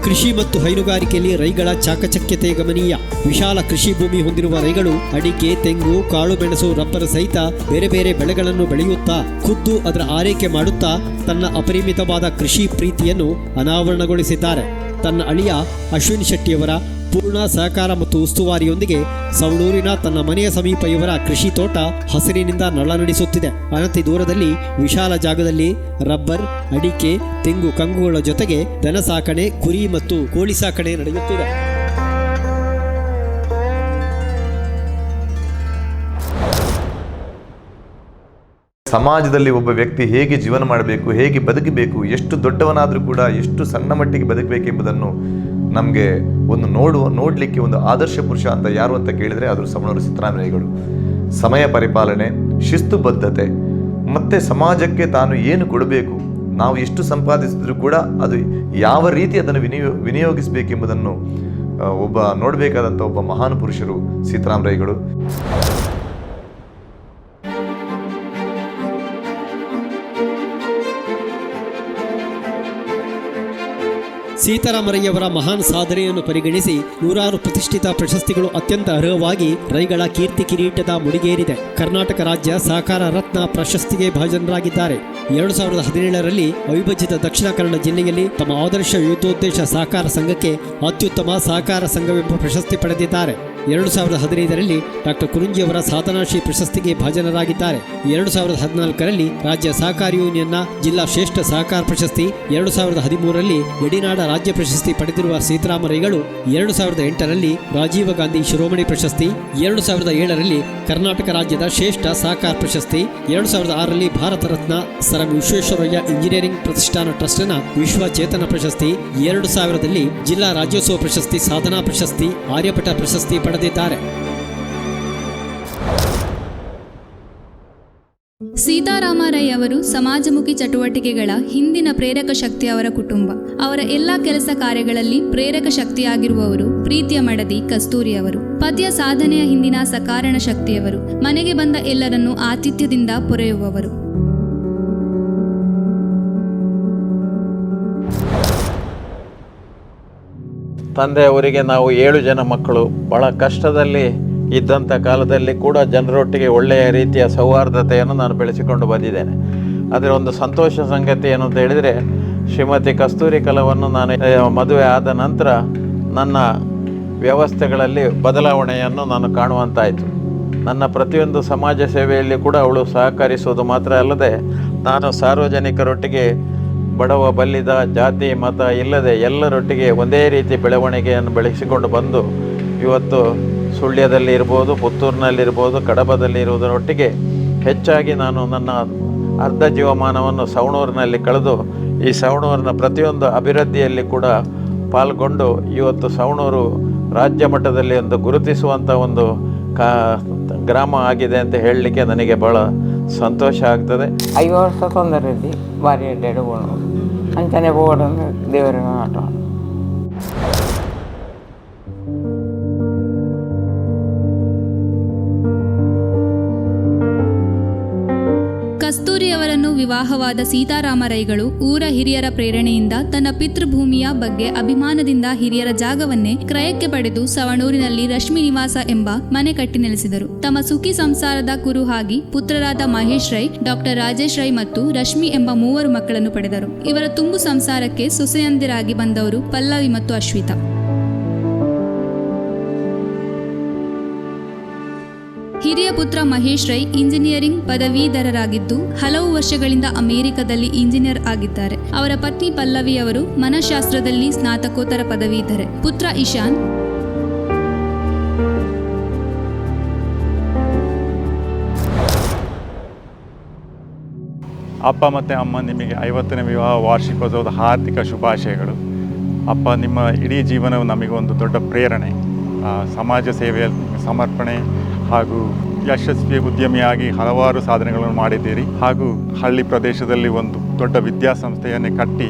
ಕೃಷಿ ಮತ್ತು ಹೈನುಗಾರಿಕೆಯಲ್ಲಿ ರೈಗಳ ಚಾಕಚಕ್ಯತೆ ಗಮನೀಯ. ವಿಶಾಲ ಕೃಷಿ ಭೂಮಿ ಹೊಂದಿರುವ ರೈಗಳು ಅಡಿಕೆ, ತೆಂಗು, ಕಾಳು ಮೆಣಸು, ರಬ್ಬರ್ ಸಹಿತ ಬೇರೆ ಬೇರೆ ಬೆಳೆಗಳನ್ನು ಬೆಳೆಯುತ್ತಾ ಖುದ್ದು ಅದರ ಆರೈಕೆ ಮಾಡುತ್ತಾ ತನ್ನ ಅಪರಿಮಿತವಾದ ಕೃಷಿ ಪ್ರೀತಿಯನ್ನು ಅನಾವರಣಗೊಳಿಸಿದ್ದಾರೆ. ತನ್ನ ಅಳಿಯ ಅಶ್ವಿನ್ ಶೆಟ್ಟಿಯವರ ಪೂರ್ಣ ಸಹಕಾರ ಮತ್ತು ಉಸ್ತುವಾರಿಯೊಂದಿಗೆ ಸವಣೂರಿನ ತನ್ನ ಮನೆಯ ಸಮೀಪ ಇವರ ಕೃಷಿ ತೋಟ ಹಸಿರಿನಿಂದ ನಳನಡಿಸುತ್ತಿದೆ. ಅನತಿ ದೂರದಲ್ಲಿ ವಿಶಾಲ ಜಾಗದಲ್ಲಿ ರಬ್ಬರ್, ಅಡಿಕೆ, ತೆಂಗು, ಕಂಗುಗಳ ಜೊತೆಗೆ ದನ ಸಾಕಣೆ, ಕುರಿ ಮತ್ತು ಕೋಳಿ ಸಾಕಣೆ ನಡೆಯುತ್ತಿದೆ. ಸಮಾಜದಲ್ಲಿ ಒಬ್ಬ ವ್ಯಕ್ತಿ ಹೇಗೆ ಜೀವನ ಮಾಡಬೇಕು, ಹೇಗೆ ಬದುಕಬೇಕು, ಎಷ್ಟು ದೊಡ್ಡವನಾದರೂ ಕೂಡ ಎಷ್ಟು ಸಣ್ಣ ಮಟ್ಟಿಗೆ ಬದುಕಬೇಕೆಂಬುದನ್ನು ನಮಗೆ ಒಂದು ನೋಡಲಿಕ್ಕೆ ಒಂದು ಆದರ್ಶ ಪುರುಷ ಅಂತ ಯಾರು ಅಂತ ಕೇಳಿದರೆ ಅದು ಸವಣೂರು ಸಿದ್ದರಾಮಯ್ಯಗಳು. ಸಮಯ ಪರಿಪಾಲನೆ, ಶಿಸ್ತುಬದ್ಧತೆ ಮತ್ತು ಸಮಾಜಕ್ಕೆ ತಾನು ಏನು ಕೊಡಬೇಕು, ನಾವು ಎಷ್ಟು ಸಂಪಾದಿಸಿದ್ರೂ ಕೂಡ ಅದು ಯಾವ ರೀತಿ ಅದನ್ನು ವಿನಿಯೋಗಿಸಬೇಕೆಂಬುದನ್ನು ನೋಡಬೇಕಾದಂಥ ಒಬ್ಬ ಮಹಾನ್ ಪುರುಷರು ಸೀತಾರಾಮರಯ್ಯಗಳು. ಸೀತಾರಾಮರಯ್ಯವರ ಮಹಾನ್ ಸಾಧನೆಯನ್ನು ಪರಿಗಣಿಸಿ ನೂರಾರು ಪ್ರತಿಷ್ಠಿತ ಪ್ರಶಸ್ತಿಗಳು ಅತ್ಯಂತ ಅರ್ಹವಾಗಿ ರೈಗಳ ಕೀರ್ತಿ ಕಿರೀಟದ ಮುಡಿಗೇರಿದೆ. ಕರ್ನಾಟಕ ರಾಜ್ಯ ಸಹಕಾರ ರತ್ನ ಪ್ರಶಸ್ತಿಗೆ ಭಾಜನರಾಗಿದ್ದಾರೆ. 2017ರಲ್ಲಿ ಅವಿಭಜಿತ ದಕ್ಷಿಣ ಕನ್ನಡ ಜಿಲ್ಲೆಯಲ್ಲಿ ತಮ್ಮ ಆದರ್ಶ ಯುದ್ಧೋದ್ದೇಶ ಸಹಕಾರ ಸಂಘಕ್ಕೆ ಅತ್ಯುತ್ತಮ ಸಹಕಾರ ಸಂಘವೆಂಬ ಪ್ರಶಸ್ತಿ ಪಡೆದಿದ್ದಾರೆ. 2015ರಲ್ಲಿ ಡಾಕ್ಟರ್ ಕುರುಂಜಿಯವರ ಸಾಧನಾಶ್ರೀ ಪ್ರಶಸ್ತಿಗೆ ಭಾಜನರಾಗಿದ್ದಾರೆ. 2014ರಲ್ಲಿ ರಾಜ್ಯ ಸಹಕಾರಿ ಯೂನಿಯನ್ನ ಜಿಲ್ಲಾ ಶ್ರೇಷ್ಠ ಸಹಕಾರ ಪ್ರಶಸ್ತಿ, 2013ರಲ್ಲಿ ಗಡಿನಾಡ ರಾಜ್ಯ ಪ್ರಶಸ್ತಿ ಪಡೆದಿರುವ ಸೀತಾರಾಮರಯ್ಯಗಳು 2008ರಲ್ಲಿ ರಾಜೀವ ಗಾಂಧಿ ಶಿರೋಮಣಿ ಪ್ರಶಸ್ತಿ, 2007ರಲ್ಲಿ ಕರ್ನಾಟಕ ರಾಜ್ಯದ ಶ್ರೇಷ್ಠ ಸಹಕಾರ ಪ್ರಶಸ್ತಿ, 2006ರಲ್ಲಿ ಭಾರತ ರತ್ನ ಸರ್ ವಿಶ್ವೇಶ್ವರಯ್ಯ ಇಂಜಿನಿಯರಿಂಗ್ ಪ್ರತಿಷ್ಠಾನ ಟ್ರಸ್ಟ್ನ ವಿಶ್ವ ಚೇತನ ಪ್ರಶಸ್ತಿ, 2000ರಲ್ಲಿ ಜಿಲ್ಲಾ ರಾಜ್ಯೋತ್ಸವ ಪ್ರಶಸ್ತಿ, ಸಾಧನಾ ಪ್ರಶಸ್ತಿ, ಆರ್ಯಭಟ ಪ್ರಶಸ್ತಿ ಪಡೆದಿದ್ದಾರೆ. ಸೀತಾರಾಮರಯ್ಯ ಅವರು ಸಮಾಜಮುಖಿ ಚಟುವಟಿಕೆಗಳ ಹಿಂದಿನ ಪ್ರೇರಕ ಶಕ್ತಿ ಅವರ ಕುಟುಂಬ. ಅವರ ಎಲ್ಲ ಕೆಲಸ ಕಾರ್ಯಗಳಲ್ಲಿ ಪ್ರೇರಕ ಶಕ್ತಿಯಾಗಿರುವವರು ಪ್ರೀತಿಯ ಮಡದಿ ಕಸ್ತೂರಿಯವರು. ಪತಿಯ ಸಾಧನೆಯ ಹಿಂದಿನ ಸಕಾರಣ ಶಕ್ತಿಯವರು. ಮನೆಗೆ ಬಂದ ಎಲ್ಲರನ್ನೂ ಆತಿಥ್ಯದಿಂದ ಪೊರೆಯುವವರು. ತಂದೆಯವರಿಗೆ ನಾವು 7 ಜನ ಮಕ್ಕಳು. ಬಹಳ ಕಷ್ಟದಲ್ಲಿ ಇದ್ದಂಥ ಕಾಲದಲ್ಲಿ ಕೂಡ ಜನರೊಟ್ಟಿಗೆ ಒಳ್ಳೆಯ ರೀತಿಯ ಸೌಹಾರ್ದತೆಯನ್ನು ನಾನು ಬೆಳೆಸಿಕೊಂಡು ಬಂದಿದ್ದೇನೆ. ಅದರ ಒಂದು ಸಂತೋಷ ಸಂಗತಿ ಏನು ಅಂತ ಹೇಳಿದರೆ, ಶ್ರೀಮತಿ ಕಸ್ತೂರಿ ಕಲವನ್ನು ನಾನು ಮದುವೆ ಆದ ನಂತರ ನನ್ನ ವ್ಯವಸ್ಥೆಗಳಲ್ಲಿ ಬದಲಾವಣೆಯನ್ನು ನಾನು ಕಾಣುವಂತಾಯಿತು. ನನ್ನ ಪ್ರತಿಯೊಂದು ಸಮಾಜ ಸೇವೆಯಲ್ಲಿ ಕೂಡ ಅವಳು ಸಹಕರಿಸುವುದು ಮಾತ್ರ ಅಲ್ಲದೆ, ನಾನು ಸಾರ್ವಜನಿಕರೊಟ್ಟಿಗೆ ಬಡವ ಬಲ್ಲಿದ ಜಾತಿ ಮತ ಇಲ್ಲದೆ ಎಲ್ಲರೊಟ್ಟಿಗೆ ಒಂದೇ ರೀತಿ ಬೆಳವಣಿಗೆಯನ್ನು ಬೆಳೆಸಿಕೊಂಡು ಬಂದು ಇವತ್ತು ಸುಳ್ಯದಲ್ಲಿ ಇರ್ಬೋದು, ಪುತ್ತೂರಿನಲ್ಲಿರ್ಬೋದು, ಕಡಬದಲ್ಲಿ ಇರುವುದರೊಟ್ಟಿಗೆ ಹೆಚ್ಚಾಗಿ ನಾನು ನನ್ನ ಅರ್ಧ ಜೀವಮಾನವನ್ನು ಸವಣೂರಿನಲ್ಲಿ ಕಳೆದು ಈ ಸವಣೂರಿನ ಪ್ರತಿಯೊಂದು ಅಭಿವೃದ್ಧಿಯಲ್ಲಿ ಕೂಡ ಪಾಲ್ಗೊಂಡು ಇವತ್ತು ಸವಣೂರು ರಾಜ್ಯ ಮಟ್ಟದಲ್ಲಿ ಒಂದು ಗುರುತಿಸುವಂಥ ಒಂದು ಗ್ರಾಮ ಆಗಿದೆ ಅಂತ ಹೇಳಲಿಕ್ಕೆ ನನಗೆ ಭಾಳ ಸಂತೋಷ ಆಗ್ತದೆ. 5 ವರ್ಷ ತೊಂದರೆಯಲ್ಲಿ ಭಾರಿ ಅಡ್ಡಾಡಿಕೊಂಡು ಅಂಚನೆ ಹೋಗೋದಂದ್ರೆ ದೇವರ ಆಟ. ಕಸ್ತೂರಿಯವರನ್ನು ವಿವಾಹವಾದ ಸೀತಾರಾಮರೈಗಳು ಊರ ಹಿರಿಯರ ಪ್ರೇರಣೆಯಿಂದ ತನ್ನ ಪಿತೃಭೂಮಿಯ ಬಗ್ಗೆ ಅಭಿಮಾನದಿಂದ ಹಿರಿಯರ ಜಾಗವನ್ನೇ ಕ್ರಯಕ್ಕೆ ಪಡೆದು ಸವಣೂರಿನಲ್ಲಿ ರಶ್ಮಿ ನಿವಾಸ ಎಂಬ ಮನೆ ಕಟ್ಟಿ ನೆಲೆಸಿದರು. ತಮ್ಮ ಸುಖಿ ಸಂಸಾರದ ಕುರುಹಾಗಿ ಪುತ್ರರಾದ ಮಹೇಶ್ ರೈ, ಡಾಕ್ಟರ್ ರಾಜೇಶ್ ರೈ ಮತ್ತು ರಶ್ಮಿ ಎಂಬ 3 ಮಕ್ಕಳನ್ನು ಪಡೆದರು. ಇವರ ತುಂಬು ಸಂಸಾರಕ್ಕೆ ಸೊಸೆಯಂದಿರಾಗಿ ಬಂದವರು ಪಲ್ಲವಿ ಮತ್ತು ಅಶ್ವಿತಾ. ಹಿರಿಯ ಪುತ್ರ ಮಹೇಶ್ ರೈ ಇಂಜಿನಿಯರಿಂಗ್ ಪದವೀಧರರಾಗಿದ್ದು ಹಲವು ವರ್ಷಗಳಿಂದ ಅಮೆರಿಕದಲ್ಲಿ ಇಂಜಿನಿಯರ್ ಆಗಿದ್ದಾರೆ. ಅವರ ಪತ್ನಿ ಪಲ್ಲವಿ ಅವರು ಮನಃಶಾಸ್ತ್ರದಲ್ಲಿ ಸ್ನಾತಕೋತ್ತರ ಪದವೀಧರೆ. ಪುತ್ರ ಇಶಾನ್ ಅಪ್ಪ ಮತ್ತು ಅಮ್ಮ, ನಿಮಗೆ 50ನೇ ವಿವಾಹ ವಾರ್ಷಿಕೋತ್ಸವದ ಹಾರ್ದಿಕ ಶುಭಾಶಯಗಳು. ಅಪ್ಪ, ನಿಮ್ಮ ಇಡೀ ಜೀವನವು ನಮಗೆ ಒಂದು ದೊಡ್ಡ ಪ್ರೇರಣೆ. ಸಮಾಜ ಸೇವೆಯಲ್ಲಿ ಸಮರ್ಪಣೆ ಹಾಗೂ ಯಶಸ್ವಿ ಉದ್ಯಮಿಯಾಗಿ ಹಲವಾರು ಸಾಧನೆಗಳನ್ನು ಮಾಡಿದ್ದೀರಿ. ಹಾಗೂ ಹಳ್ಳಿ ಪ್ರದೇಶದಲ್ಲಿ ಒಂದು ದೊಡ್ಡ ವಿದ್ಯಾಸಂಸ್ಥೆಯನ್ನೇ ಕಟ್ಟಿ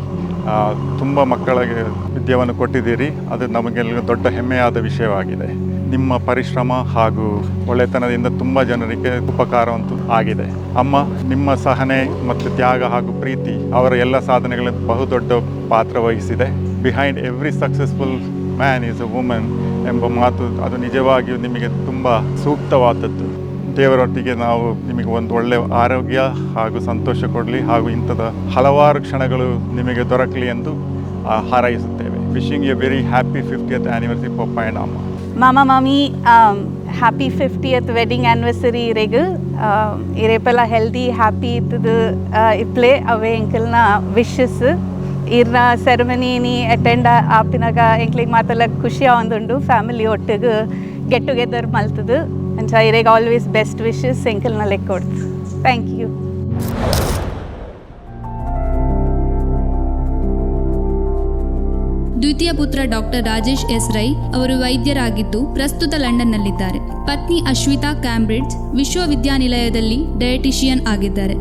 ತುಂಬ ಮಕ್ಕಳಿಗೆ ವಿದ್ಯೆಯನ್ನು ಕೊಟ್ಟಿದ್ದೀರಿ. ಅದು ನಮಗೆಲ್ಲ ದೊಡ್ಡ ಹೆಮ್ಮೆಯಾದ ವಿಷಯವಾಗಿದೆ. ನಿಮ್ಮ ಪರಿಶ್ರಮ ಹಾಗೂ ಒಳ್ಳೆತನದಿಂದ ತುಂಬ ಜನರಿಗೆ ಉಪಕಾರವಂತೂ ಆಗಿದೆ. ಅಮ್ಮ, ನಿಮ್ಮ ಸಹನೆ ಮತ್ತು ತ್ಯಾಗ ಹಾಗೂ ಪ್ರೀತಿ ಅವರ ಎಲ್ಲ ಸಾಧನೆಗಳಲ್ಲಿ ಬಹುದೊಡ್ಡ ಪಾತ್ರ ವಹಿಸಿದೆ. Behind every successful man is a woman ಎಂಬ ಮಾತು ಅದು ನಿಜವಾಗಿಯೂ ನಿಮಗೆ ತುಂಬ ಸೂಕ್ತವಾದದ್ದು. ದೇವರೊಟ್ಟಿಗೆ ನಾವು ನಿಮಗೆ ಒಂದು ಒಳ್ಳೆಯ ಆರೋಗ್ಯ ಹಾಗೂ ಸಂತೋಷ ಕೊಡಲಿ ಹಾಗೂ ಇಂಥದ ಹಲವಾರು ಕ್ಷಣಗಳು ನಿಮಗೆ ದೊರಕಲಿ ಎಂದು ಹಾರೈಸುತ್ತೇವೆ. Wishing a very happy 50th anniversary papa and ಅಮ್ಮ. Mama, Mami, happy 50th wedding anniversary Regal. Irepella healthy, happy to the play away uncle na wishes. Irna ceremony ni attend apinaga enkling matala ಖುಷಿಯ ಒಂದುಂಡು family ಒಟ್ಟಿಗೆ get together ಮಲ್ತದು. ಅಂಚ ಇರೆಗೆ always best wishes ಎಂಕಲ್ ನ ಲೆಕ್ಕ ಕೊಡ್ತು. Thank you. ದ್ವಿತೀಯ ಪುತ್ರ ಡಾಕ್ಟರ್ ರಾಜೇಶ್ ಎಸ್ ರೈ ಅವರು ವೈದ್ಯರಾಗಿದ್ದು ಪ್ರಸ್ತುತ ಲಂಡನ್ನಲ್ಲಿದ್ದಾರೆ. ಪತ್ನಿ ಅಶ್ವಿತಾ ಕ್ಯಾಂಬ್ರಿಡ್ಜ್ ವಿಶ್ವವಿದ್ಯಾನಿಲಯದಲ್ಲಿ ಡಯಟಿಷಿಯನ್ ಆಗಿದ್ದಾರೆ.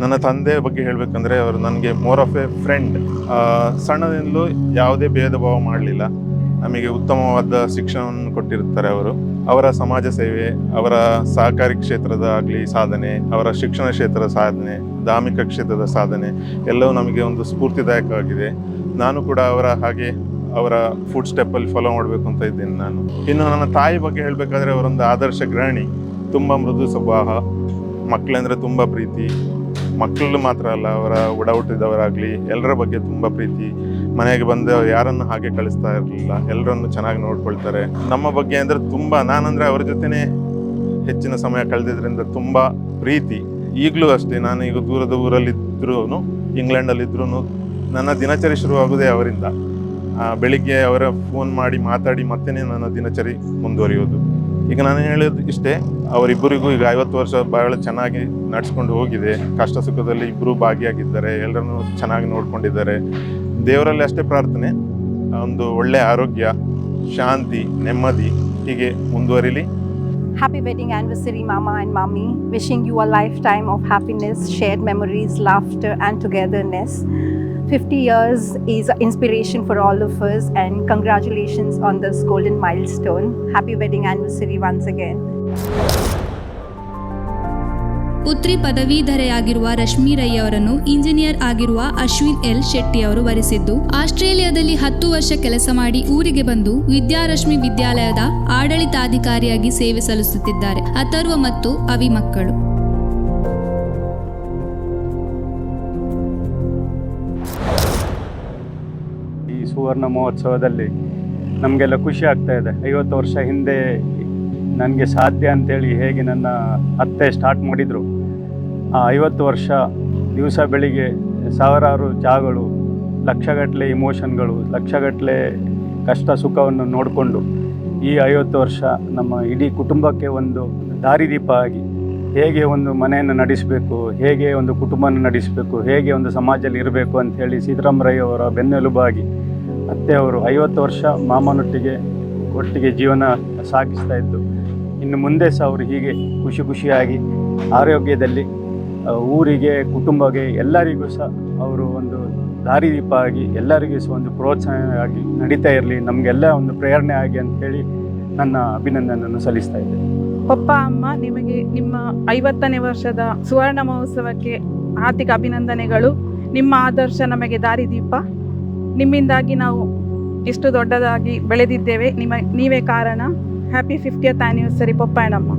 ನನ್ನ ತಂದೆ ಬಗ್ಗೆ ಹೇಳಬೇಕಂದ್ರೆ ಅವರು ನನಗೆ ಮೋರ್ ಆಫ್ ಎ ಫ್ರೆಂಡ್. ಸಣ್ಣದಿಂದಲೂ ಯಾವುದೇ ಭೇದ ಭಾವ ಮಾಡಲಿಲ್ಲ. ನಮಗೆ ಉತ್ತಮವಾದ ಶಿಕ್ಷಣವನ್ನು ಕೊಟ್ಟಿರುತ್ತಾರೆ ಅವರು. ಅವರ ಸಮಾಜ ಸೇವೆ, ಅವರ ಸಹಕಾರಿ ಕ್ಷೇತ್ರದ ಆಗಲಿ ಸಾಧನೆ, ಅವರ ಶಿಕ್ಷಣ ಕ್ಷೇತ್ರದ ಸಾಧನೆ, ಧಾರ್ಮಿಕ ಕ್ಷೇತ್ರದ ಸಾಧನೆ ಎಲ್ಲವೂ ನಮಗೆ ಒಂದು ಸ್ಫೂರ್ತಿದಾಯಕವಾಗಿದೆ. ನಾನು ಕೂಡ ಅವರ ಹಾಗೆ ಅವರ ಫುಡ್ ಸ್ಟೆಪ್ಪಲ್ಲಿ ಫಾಲೋ ಮಾಡಬೇಕು ಅಂತ ಇದ್ದೀನಿ ನಾನು. ಇನ್ನು ನನ್ನ ತಾಯಿ ಬಗ್ಗೆ ಹೇಳಬೇಕಾದ್ರೆ ಅವರೊಂದು ಆದರ್ಶ ಗೃಹಿಣಿ. ತುಂಬ ಮೃದು ಸ್ವಭಾವ, ಮಕ್ಕಳೆಂದರೆ ತುಂಬ ಪ್ರೀತಿ. ಮಕ್ಕಳು ಮಾತ್ರ ಅಲ್ಲ, ಅವರ ಒಡ ಹುಟ್ಟಿದವರಾಗಲಿ ಎಲ್ಲರ ಬಗ್ಗೆ ತುಂಬ ಪ್ರೀತಿ. ಮನೆಗೆ ಬಂದ ಯಾರನ್ನು ಹಾಗೆ ಕಳಿಸ್ತಾ ಇರಲಿಲ್ಲ, ಎಲ್ಲರನ್ನು ಚೆನ್ನಾಗಿ ನೋಡ್ಕೊಳ್ತಾರೆ. ನಮ್ಮ ಬಗ್ಗೆ ಅಂದರೆ ತುಂಬ, ನಾನಂದರೆ ಅವ್ರ ಜೊತೆನೇ ಹೆಚ್ಚಿನ ಸಮಯ ಕಳೆದಿದ್ದರಿಂದ ತುಂಬ ಪ್ರೀತಿ. ಈಗಲೂ ಅಷ್ಟೇ, ನಾನು ಈಗ ದೂರದ ಊರಲ್ಲಿದ್ದರೂ ಇಂಗ್ಲೆಂಡಲ್ಲಿದ್ದರೂ ನನ್ನ ದಿನಚರಿ ಶುರುವಾಗೋದೇ ಅವರಿಂದ. ಬೆಳಿಗ್ಗೆ ಅವರ ಫೋನ್ ಮಾಡಿ ಮಾತಾಡಿ ಮತ್ತೆ ನನ್ನ ದಿನಚರಿ ಮುಂದುವರಿಯೋದು. ಈಗ ನಾನು ಹೇಳೋದು ಇಷ್ಟೇ, ಅವರಿಬ್ಬರಿಗೂ ಈಗ 50 ವರ್ಷ ಬಹಳ ಚೆನ್ನಾಗಿ ನಡೆಸ್ಕೊಂಡು ಹೋಗಿದೆ. ಕಷ್ಟ ಸುಖದಲ್ಲಿ ಇಬ್ಬರು ಭಾಗಿಯಾಗಿದ್ದಾರೆ, ಎಲ್ಲರನ್ನು ಚೆನ್ನಾಗಿ ನೋಡ್ಕೊಂಡಿದ್ದಾರೆ. ದೇವರಲ್ಲಿ ಅಷ್ಟೇ ಪ್ರಾರ್ಥನೆ, ಒಂದು ಒಳ್ಳೆ ಆರೋಗ್ಯ, ಶಾಂತಿ, ನೆಮ್ಮದಿ ಹೀಗೆ ಮುಂದುವರಿಲಿ. Happy wedding anniversary Mama and Mommy. Wishing you a lifetime of happiness, shared memories, laughter and togetherness. 50 years is an inspiration for all of us and congratulations on this golden milestone. Happy wedding anniversary once again. ಪುತ್ರಿ ಪದವೀಧರೆಯಾಗಿರುವ ರಶ್ಮಿ ರೈ ಅವರನ್ನು engineer ಆಗಿರುವ Ashwin L Shetty ಅವರು ವರಿಸಿದ್ದು, ಆಸ್ಟ್ರೇಲಿಯಾದಲ್ಲಿ 10 ವರ್ಷ ಕೆಲಸ ಮಾಡಿ ಊರಿಗೆ ಬಂದು ವಿದ್ಯಾರಶ್ಮಿ ವಿದ್ಯಾಲಯದ ಆಡಳಿತಾಧಿಕಾರಿಯಾಗಿ ಸೇವೆ ಸಲ್ಲಿಸುತ್ತಿದ್ದಾರೆ. ಅಥರ್ವ ಮತ್ತು ಅವಿ ಮಕ್ಕಳು. ಈ ಸುವರ್ಣ ಮಹೋತ್ಸವದಲ್ಲಿ ನಮಗೆಲ್ಲ ಖುಷಿ ಆಗ್ತಾ ಇದೆ. 50 ವರ್ಷ ಹಿಂದೆ ನನಗೆ ಸಾಧ್ಯ ಅಂತೇಳಿ ಹೇಗೆ ನನ್ನ ಅತ್ತೆ ಸ್ಟಾರ್ಟ್ ಮಾಡಿದರು, ಆ 50 ವರ್ಷ ದಿವಸ ಬೆಳಿಗ್ಗೆ ಸಾವಿರಾರು ಚಹಾಗಳು, ಲಕ್ಷಗಟ್ಟಲೆ ಇಮೋಷನ್ಗಳು, ಲಕ್ಷಗಟ್ಟಲೆ ಕಷ್ಟ ಸುಖವನ್ನು ನೋಡಿಕೊಂಡು ಈ 50 ವರ್ಷ ನಮ್ಮ ಇಡೀ ಕುಟುಂಬಕ್ಕೆ ಒಂದು ದಾರಿದೀಪ ಆಗಿ ಹೇಗೆ ಒಂದು ಮನೆಯನ್ನು ನಡೆಸಬೇಕು, ಹೇಗೆ ಒಂದು ಕುಟುಂಬನ ನಡೆಸಬೇಕು, ಹೇಗೆ ಒಂದು ಸಮಾಜದಲ್ಲಿ ಇರಬೇಕು ಅಂಥೇಳಿ ಸೀತಾರಾಮರೈ ಅವರ ಬೆನ್ನೆಲುಬಾಗಿ ಅತ್ತೆಯವರು 50 ವರ್ಷ ಮಾಮನೊಟ್ಟಿಗೆ ಒಟ್ಟಿಗೆ ಜೀವನ ಸಾಗಿಸ್ತಾ ಇದ್ದು, ಇನ್ನು ಮುಂದೆ ಸಹ ಅವರು ಹೀಗೆ ಖುಷಿ ಖುಷಿಯಾಗಿ ಆರೋಗ್ಯದಲ್ಲಿ ಊರಿಗೆ, ಕುಟುಂಬಕ್ಕೆ ಎಲ್ಲರಿಗೂ ಸಹ ಅವರು ಒಂದು ದಾರಿದೀಪ ಆಗಿ ಎಲ್ಲರಿಗೂ ಸಹ ಒಂದು ಪ್ರೋತ್ಸಾಹ ಆಗಿ ನಡೀತಾ ಇರಲಿ, ನಮಗೆಲ್ಲ ಒಂದು ಪ್ರೇರಣೆ ಆಗಿ ಅಂಥೇಳಿ ನನ್ನ ಅಭಿನಂದನೆಯನ್ನು ಸಲ್ಲಿಸ್ತಾ ಇದ್ದೇನೆ. ಪಪ್ಪ ಅಮ್ಮ, ನಿಮಗೆ ನಿಮ್ಮ 50ನೇ ವರ್ಷದ ಸುವರ್ಣ ಮಹೋತ್ಸವಕ್ಕೆ ಹಾರ್ದಿಕ ಅಭಿನಂದನೆಗಳು. ನಿಮ್ಮ ಆದರ್ಶ ನಮಗೆ ದಾರಿದೀಪ. ನಿಮ್ಮಿಂದಾಗಿ ನಾವು ಇಷ್ಟು ದೊಡ್ಡದಾಗಿ ಬೆಳೆದಿದ್ದೇವೆ. ನೀವೇ ಕಾರಣ. Happy 50th anniversary papa and ಅಮ್ಮ.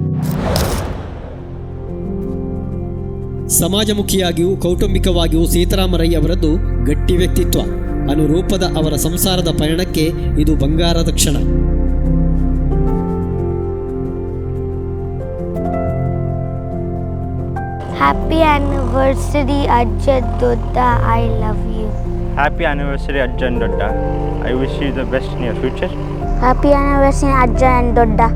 ಸಮಾಜಮುಖಿಯಾಗಿಯೂ ಕೌಟುಂಬಿಕವಾಗಿಯೂ ಸೀತಾರಾಮ ರೈ ಅವರದ್ದು ಗಟ್ಟಿ ವ್ಯಕ್ತಿತ್ವ. ಅನುರೂಪದ ಅವರ ಸಂಸಾರದ ಪಯಣಕ್ಕೆ ಇದು ಬಂಗಾರದ ಕ್ಷಣ. Happy anniversary Ajjan Dodda, I love you. Happy anniversary Ajjan Dodda. I wish you the best in your future. Happy anniversary Ajjan Dodda.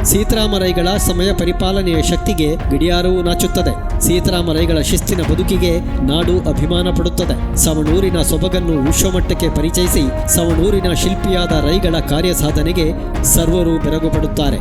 Seetharama ರೈಗಳ ಸಮಯ ಪರಿಪಾಲನೆಯ ಶಕ್ತಿಗೆ ಗಡಿಯಾರವೂ ನಾಚುತ್ತದೆ. ಸೀತಾರಾಮ ರೈಗಳ ಶಿಸ್ತಿನ ಬದುಕಿಗೆ ನಾಡು ಅಭಿಮಾನ ಪಡುತ್ತದೆ. ಸವಣೂರಿನ ಸೊಬಗನ್ನು ವಿಶ್ವಮಟ್ಟಕ್ಕೆ ಪರಿಚಯಿಸಿ ಸವಣೂರಿನ ಶಿಲ್ಪಿಯಾದ ರೈಗಳ ಕಾರ್ಯ ಸಾಧನೆಗೆ ಸರ್ವರೂ ಬೆರಗು ಪಡುತ್ತಾರೆ.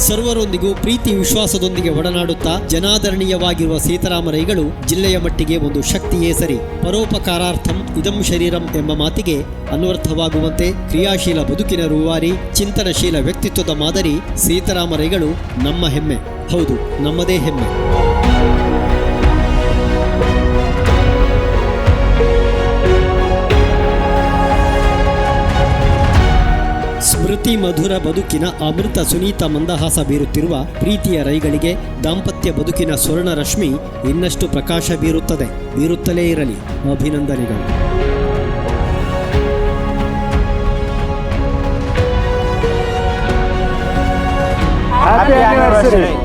ಸರ್ವರೊಂದಿಗೂ ಪ್ರೀತಿ ವಿಶ್ವಾಸದೊಂದಿಗೆ ಒಡನಾಡುತ್ತಾ ಜನಾದರಣೀಯವಾಗಿರುವ ಸೀತಾರಾಮ ರೈಗಳು ಜಿಲ್ಲೆಯ ಮಟ್ಟಿಗೆ ಒಂದು ಶಕ್ತಿಯೇ ಸರಿ. ಪರೋಪಕಾರಾರ್ಥಂ ಇದಂ ಶರೀರಂ ಎಂಬ ಮಾತಿಗೆ ಅನ್ವರ್ಥವಾಗುವಂತೆ ಕ್ರಿಯಾಶೀಲ ಬದುಕಿನ ರೂವಾರಿ, ಚಿಂತನಶೀಲ ವ್ಯಕ್ತಿತ್ವದ ಮಾದರಿ ಸೀತಾರಾಮ ರೈಗಳು ನಮ್ಮ ಹೆಮ್ಮೆ. ಹೌದು, ನಮ್ಮದೇ ಹೆಮ್ಮೆ. ಸ್ಮೃತಿ ಮಧುರ ಬದುಕಿನ ಅಮೃತ ಸುನೀತ ಮಂದಹಾಸ ಬೀರುತ್ತಿರುವ ಪ್ರೀತಿಯ ರೈಗಳಿಗೆ ದಾಂಪತ್ಯ ಬದುಕಿನ ಸ್ವರ್ಣ ರಶ್ಮಿ ಇನ್ನಷ್ಟು ಪ್ರಕಾಶ ಬೀರುತ್ತಲೇ ಇರಲಿ. ಅಭಿನಂದನೆಗಳು. Happy anniversary.